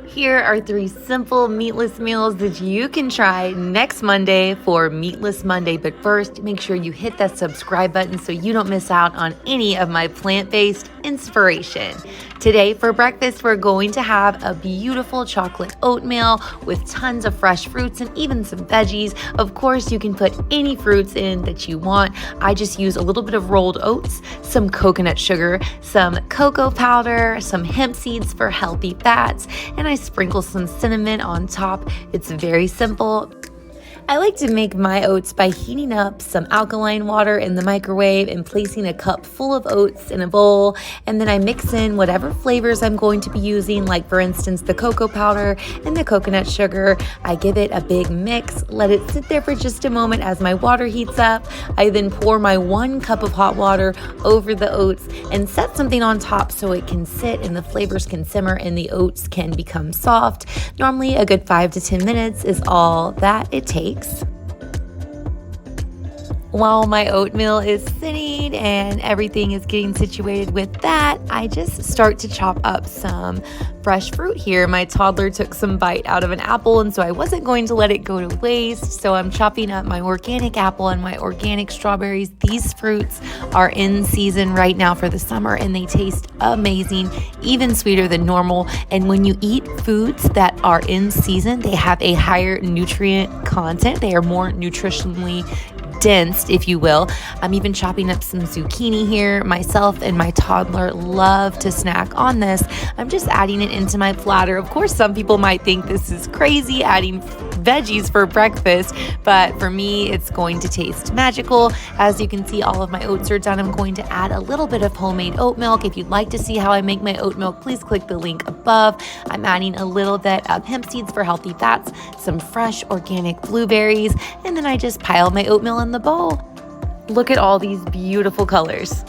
Here are 3 simple meatless meals that you can try next Monday for Meatless Monday. But first, make sure you hit that subscribe button so you don't miss out on any of my plant-based inspiration. Today for breakfast, we're going to have a beautiful chocolate oatmeal with tons of fresh fruits and even some veggies. Of course, you can put any fruits in that you want. I just use a little bit of rolled oats, some coconut sugar, some cocoa powder, some hemp seeds for healthy fats, and I sprinkle some cinnamon on top. It's very simple. I like to make my oats by heating up some alkaline water in the microwave and placing a cup full of oats in a bowl, and then I mix in whatever flavors I'm going to be using, like for instance the cocoa powder and the coconut sugar. I give it a big mix, let it sit there for just a moment as my water heats up. I then pour my 1 cup of hot water over the oats and set something on top so it can sit and the flavors can simmer and the oats can become soft. Normally a good 5 to 10 minutes is all that it takes. While my oatmeal is sitting and everything is getting situated with that, I just start to chop up some fresh fruit here. My toddler took some bite out of an apple, and so I wasn't going to let it go to waste. So I'm chopping up my organic apple and my organic strawberries. These fruits are in season right now for the summer, and they taste amazing, even sweeter than normal. And when you eat foods that are in season, they have a higher nutrient content. They are more nutritionally dense, if you will. I'm even chopping up some zucchini here. Myself and my toddler love to snack on this. I'm just adding it into my platter. Of course, some people might think this is crazy, adding veggies for breakfast, but for me, it's going to taste magical. As you can see, all of my oats are done. I'm going to add a little bit of homemade oat milk. If you'd like to see how I make my oat milk, please click the link above. I'm adding a little bit of hemp seeds for healthy fats, some fresh organic blueberries, and then I just pile my oatmeal in the bowl. Look at all these beautiful colors.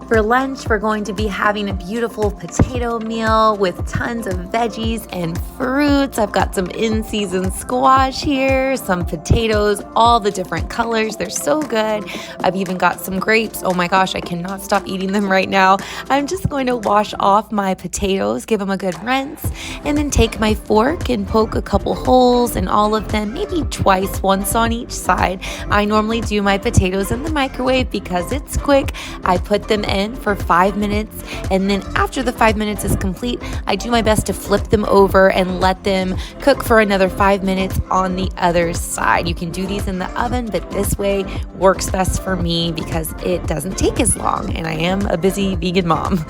For lunch, we're going to be having a beautiful potato meal with tons of veggies and fruits. I've got some in-season squash here, some potatoes, all the different colors. They're so good. I've even got some grapes. Oh my gosh, I cannot stop eating them right now. I'm just going to wash off my potatoes, give them a good rinse, and then take my fork and poke a couple holes in all of them, maybe twice, once on each side. I normally do my potatoes in the microwave because it's quick. I put them in for 5 minutes, and then after the 5 minutes is complete, I do my best to flip them over and let them cook for another 5 minutes on the other side. You can do these in the oven, but this way works best for me because it doesn't take as long, and I am a busy vegan mom.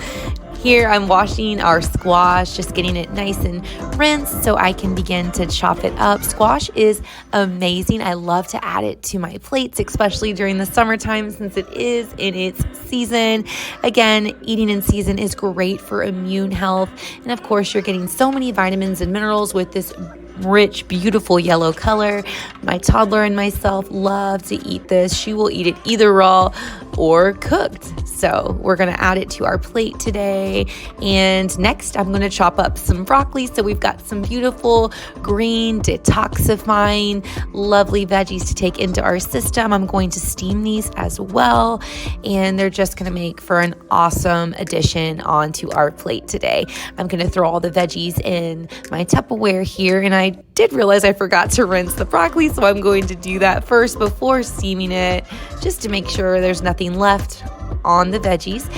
Here I'm washing our squash, just getting it nice and rinsed so I can begin to chop it up. Squash is amazing. I love to add it to my plates, especially during the summertime since it is in its season. Again, eating in season is great for immune health. And of course, you're getting so many vitamins and minerals with this rich, beautiful yellow color. My toddler and myself love to eat this. She will eat it either raw or cooked. So we're going to add it to our plate today. And next, I'm going to chop up some broccoli. So we've got some beautiful green, detoxifying, lovely veggies to take into our system. I'm going to steam these as well. And they're just going to make for an awesome addition onto our plate today. I'm going to throw all the veggies in my Tupperware here. And I did realize I forgot to rinse the broccoli, so I'm going to do that first before steaming it, just to make sure there's nothing left on the veggies.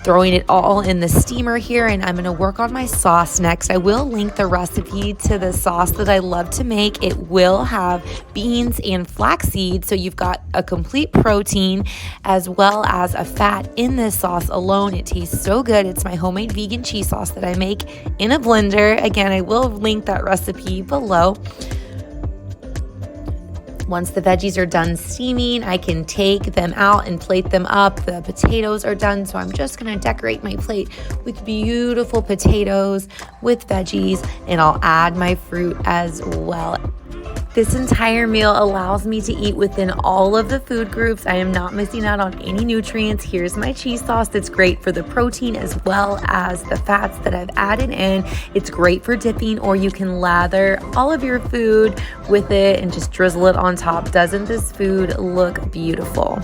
Throwing it all in the steamer here, and I'm going to work on my sauce next. I will link the recipe to the sauce that I love to make. It will have beans and flaxseed, so you've got a complete protein as well as a fat in this sauce alone. It tastes so good. It's my homemade vegan cheese sauce that I make in a blender. Again, I will link that recipe below. Once the veggies are done steaming, I can take them out and plate them up. The potatoes are done, so I'm just going to decorate my plate with beautiful potatoes with veggies, and I'll add my fruit as well. This entire meal allows me to eat within all of the food groups. I am not missing out on any nutrients. Here's my cheese sauce that's great for the protein as well as the fats that I've added in. It's great for dipping, or you can lather all of your food with it and just drizzle it on top. Doesn't this food look beautiful?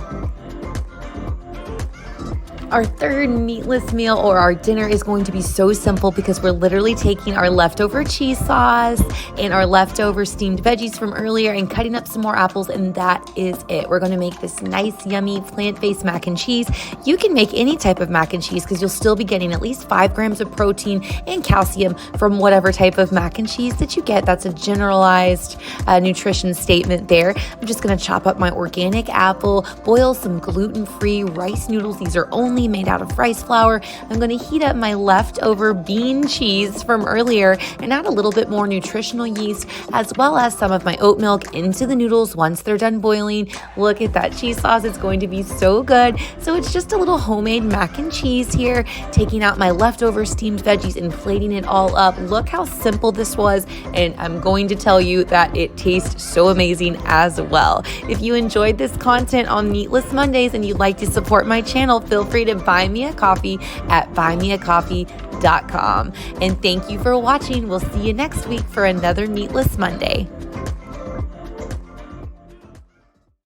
Our third meatless meal or our dinner is going to be so simple because we're literally taking our leftover cheese sauce and our leftover steamed veggies from earlier and cutting up some more apples, and that is it. We're going to make this nice, yummy, plant-based mac and cheese. You can make any type of mac and cheese because you'll still be getting at least 5 grams of protein and calcium from whatever type of mac and cheese that you get. That's a generalized nutrition statement there. I'm just going to chop up my organic apple, boil some gluten-free rice noodles. These are only made out of rice flour. I'm going to heat up my leftover bean cheese from earlier and add a little bit more nutritional yeast as well as some of my oat milk into the noodles once they're done boiling. Look at that cheese sauce. It's going to be so good. So it's just a little homemade mac and cheese here, taking out my leftover steamed veggies and plating it all up. Look how simple this was, and I'm going to tell you that it tastes so amazing as well. If you enjoyed this content on Meatless Mondays and you'd like to support my channel, feel free to buy me a coffee at buymeacoffee.com. And thank you for watching. We'll see you next week for another Meatless Monday.